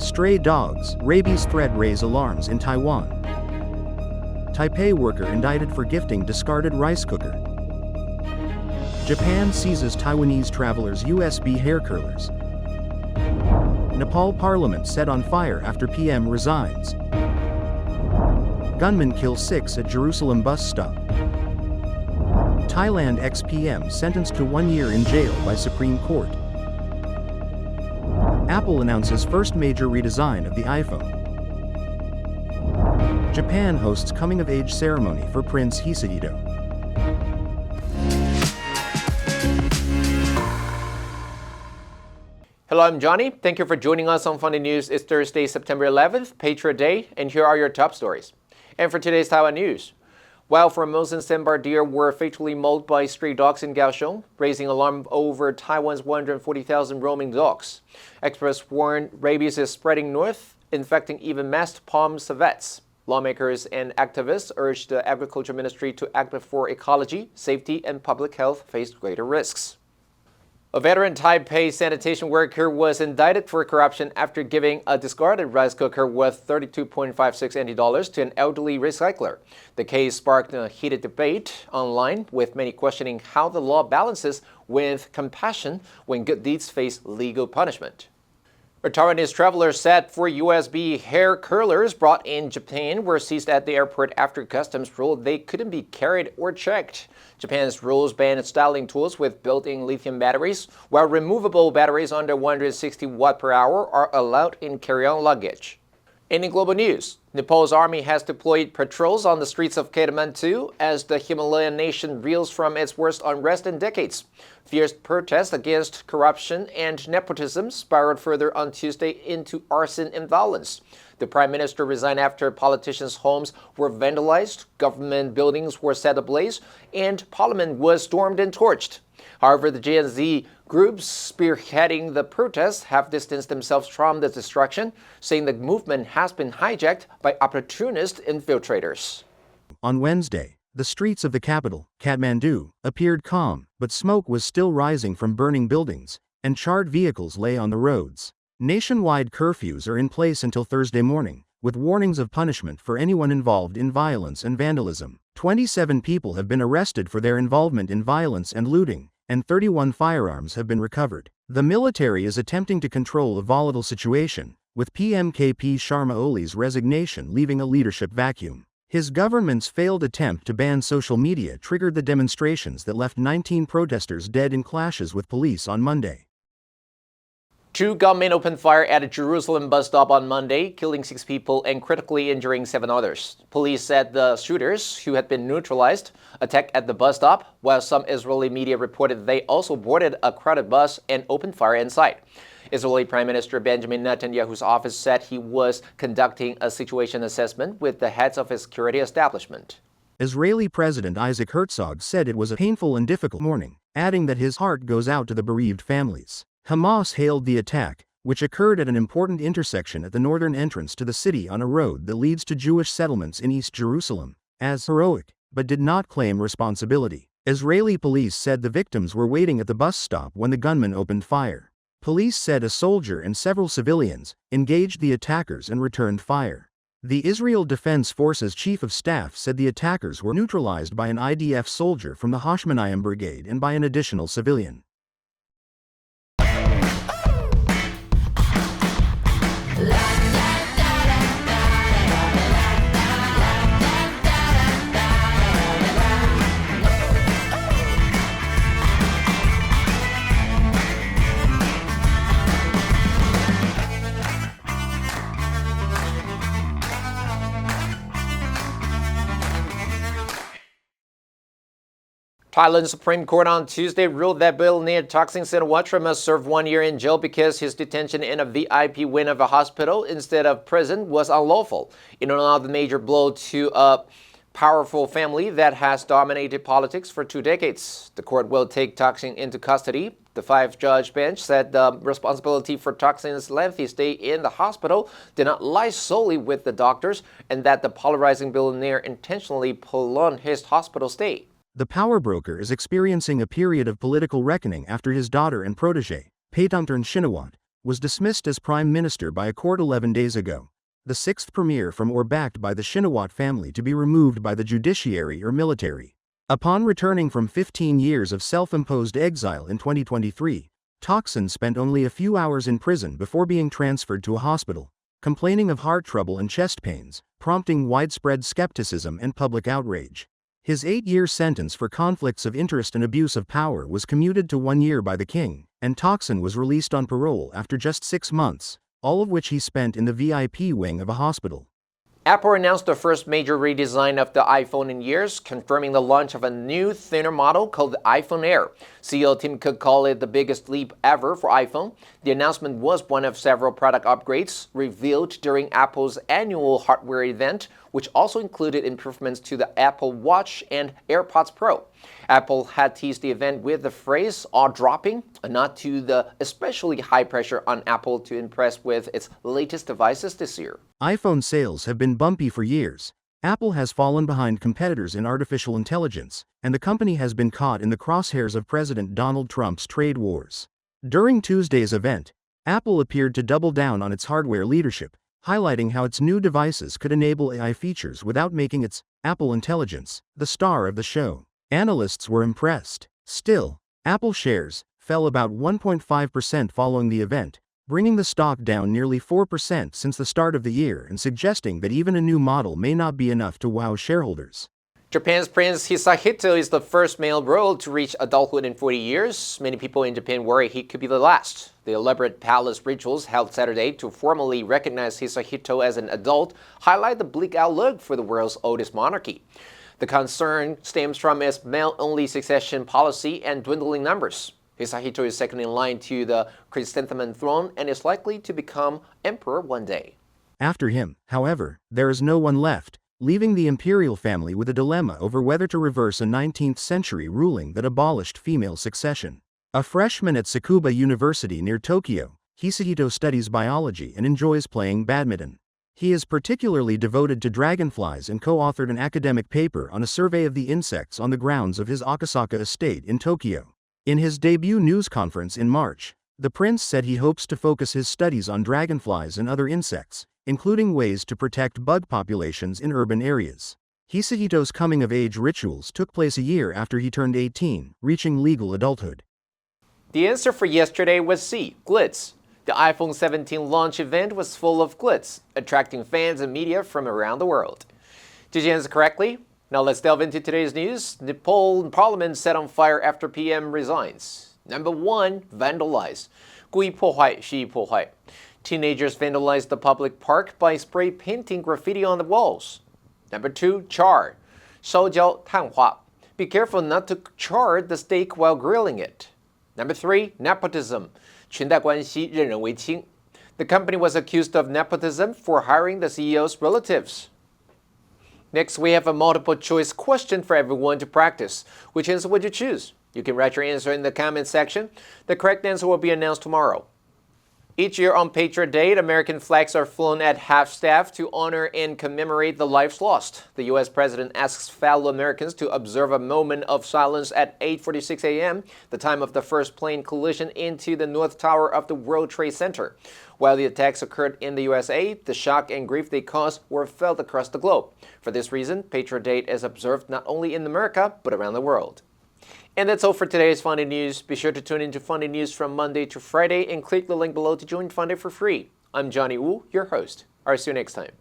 Stray dogs, rabies threat raise alarms in Taiwan. Taipei worker indicted for gifting discarded rice cooker. Japan seizes Taiwanese travelers' USB hair curlers. Nepal parliament set on fire after PM resigns. Gunmen kill 6 at Jerusalem bus stop. Thailand ex-PM sentenced to 1 year in jail by Supreme Court. Apple announces first major redesign of the iPhone. Japan hosts coming-of-age ceremony for Prince Hisahito. Hello, I'm Johnny. Thank you for joining us on FUNDAY News. It's Thursday, September 11th, Patriot Day, and here are your top stories. And for today's Taiwan news, while Formosan's sambar deer were fatally mauled by stray dogs in Kaohsiung, raising alarm over Taiwan's 140,000 roaming dogs. Experts warn rabies is spreading north, infecting even masked palm civets. Lawmakers and activists urge the Agriculture Ministry to act before ecology, safety, and public health face greater risks. A veteran Taipei sanitation worker was indicted for corruption after giving a discarded rice cooker worth $32.56 NT to an elderly recycler. The case sparked a heated debate online, with many questioning how the law balances with compassion when good deeds face legal punishment. A Taiwanese traveler said 4 USB hair curlers brought in Japan were seized at the airport after customs ruled they couldn't be carried or checked. Japan's rules ban styling tools with built-in lithium batteries, while removable batteries under 160 watt per hour are allowed in carry-on luggage. In global news, Nepal's army has deployed patrols on the streets of Kathmandu as the Himalayan nation reels from its worst unrest in decades. Fierce protests against corruption and nepotism spiraled further on Tuesday into arson and violence. The prime minister resigned after politicians' homes were vandalized, government buildings were set ablaze, and parliament was stormed and torched. However, the Gen Z groups spearheading the protests have distanced themselves from the destruction, saying the movement has been hijacked by opportunist infiltrators. On Wednesday, the streets of the capital, Kathmandu, appeared calm, but smoke was still rising from burning buildings, and charred vehicles lay on the roads. Nationwide curfews are in place until Thursday morning, with warnings of punishment for anyone involved in violence and vandalism. 27 people have been arrested for their involvement in violence and looting, and 31 firearms have been recovered. The military is attempting to control a volatile situation, with PMKP Sharma Oli's resignation leaving a leadership vacuum. His government's failed attempt to ban social media triggered the demonstrations that left 19 protesters dead in clashes with police on Monday. 2 gunmen opened fire at a Jerusalem bus stop on Monday, killing 6 people and critically injuring 7 others. Police said the shooters, who had been neutralized, attacked at the bus stop, while some Israeli media reported they also boarded a crowded bus and opened fire inside. Israeli Prime Minister Benjamin Netanyahu's office said he was conducting a situation assessment with the heads of his security establishment. Israeli President Isaac Herzog said it was a painful and difficult morning, adding that his heart goes out to the bereaved families. Hamas hailed the attack, which occurred at an important intersection at the northern entrance to the city on a road that leads to Jewish settlements in East Jerusalem, as heroic, but did not claim responsibility. Israeli police said the victims were waiting at the bus stop when the gunman opened fire. Police said a soldier and several civilians engaged the attackers and returned fire. The Israel Defense Forces Chief of Staff said the attackers were neutralized by an IDF soldier from the Hashmonayim Brigade and by an additional civilian. Thailand's Supreme Court on Tuesday ruled that billionaire Thaksin Shinawatra must serve 1 year in jail because his detention in a VIP wing of a hospital instead of prison was unlawful. In another major blow to a powerful family that has dominated politics for 2 decades. The court will take Thaksin into custody. The 5-judge bench said the responsibility for Thaksin's lengthy stay in the hospital did not lie solely with the doctors, and that the polarizing billionaire intentionally prolonged his hospital stay. The power broker is experiencing a period of political reckoning after his daughter and protege, Paetongtarn Shinawatra, was dismissed as prime minister by a court 11 days ago, the sixth premier from or backed by the Shinawatra family to be removed by the judiciary or military. Upon returning from 15 years of self-imposed exile in 2023, Thaksin spent only a few hours in prison before being transferred to a hospital, complaining of heart trouble and chest pains, prompting widespread skepticism and public outrage. His 8-year sentence for conflicts of interest and abuse of power was commuted to 1 year by the king, and Thaksin was released on parole after just 6 months, all of which he spent in the VIP wing of a hospital. Apple announced the first major redesign of the iPhone in years, confirming the launch of a new, thinner model called the iPhone Air. CEO Tim Cook called it the biggest leap ever for iPhone. The announcement was one of several product upgrades revealed during Apple's annual hardware event, which also included improvements to the Apple Watch and AirPods Pro. Apple had teased the event with the phrase "awe-dropping," a nod to the especially high pressure on Apple to impress with its latest devices this year. iPhone sales have been bumpy for years. Apple has fallen behind competitors in artificial intelligence, and the company has been caught in the crosshairs of President Donald Trump's trade wars. During Tuesday's event, Apple appeared to double down on its hardware leadership, highlighting how its new devices could enable AI features without making its Apple Intelligence the star of the show. Analysts were impressed. Still, Apple shares fell about 1.5% following the event, bringing the stock down nearly 4% since the start of the year and suggesting that even a new model may not be enough to wow shareholders. Japan's Prince Hisahito is the first male royal to reach adulthood in 40 years. Many people in Japan worry he could be the last. The elaborate palace rituals held Saturday to formally recognize Hisahito as an adult highlight the bleak outlook for the world's oldest monarchy. The concern stems from its male-only succession policy and dwindling numbers. Hisahito is second in line to the chrysanthemum throne and is likely to become emperor one day. After him, however, there is no one left, leaving the imperial family with a dilemma over whether to reverse a 19th-century ruling that abolished female succession. A freshman at Tsukuba University near Tokyo, Hisahito studies biology and enjoys playing badminton. He is particularly devoted to dragonflies and co-authored an academic paper on a survey of the insects on the grounds of his Akasaka estate in Tokyo. In his debut news conference in March, the prince said he hopes to focus his studies on dragonflies and other insects, including ways to protect bug populations in urban areas. Hisahito's coming-of-age rituals took place a year after he turned 18, reaching legal adulthood. The answer for yesterday was C, glitz. The iPhone 17 launch event was full of glitz, attracting fans and media from around the world. Did you answer correctly? Now let's delve into today's news. Nepal Parliament set on fire after PM resigns. Number 1, vandalize. 故意破坏，蓄意破坏. Teenagers vandalized the public park by spray painting graffiti on the walls. Number 2, char. 烧焦炭化. Be careful not to char the steak while grilling it. Number 3, nepotism. 裙带关系，任人唯亲. The company was accused of nepotism for hiring the CEO's relatives. Next, we have a multiple choice question for everyone to practice. Which answer would you choose? You can write your answer in the comment section. The correct answer will be announced tomorrow. Each year on Patriot Day, American flags are flown at half-staff to honor and commemorate the lives lost. The U.S. president asks fellow Americans to observe a moment of silence at 8:46 a.m., the time of the first plane collision into the North Tower of the World Trade Center. While the attacks occurred in the USA, the shock and grief they caused were felt across the globe. For this reason, Patriot Day is observed not only in America, but around the world. And that's all for today's FUNDAY News. Be sure to tune into FUNDAY News from Monday to Friday and click the link below to join FUNDAY for free. I'm Johnny Wu, your host. I'll see you next time.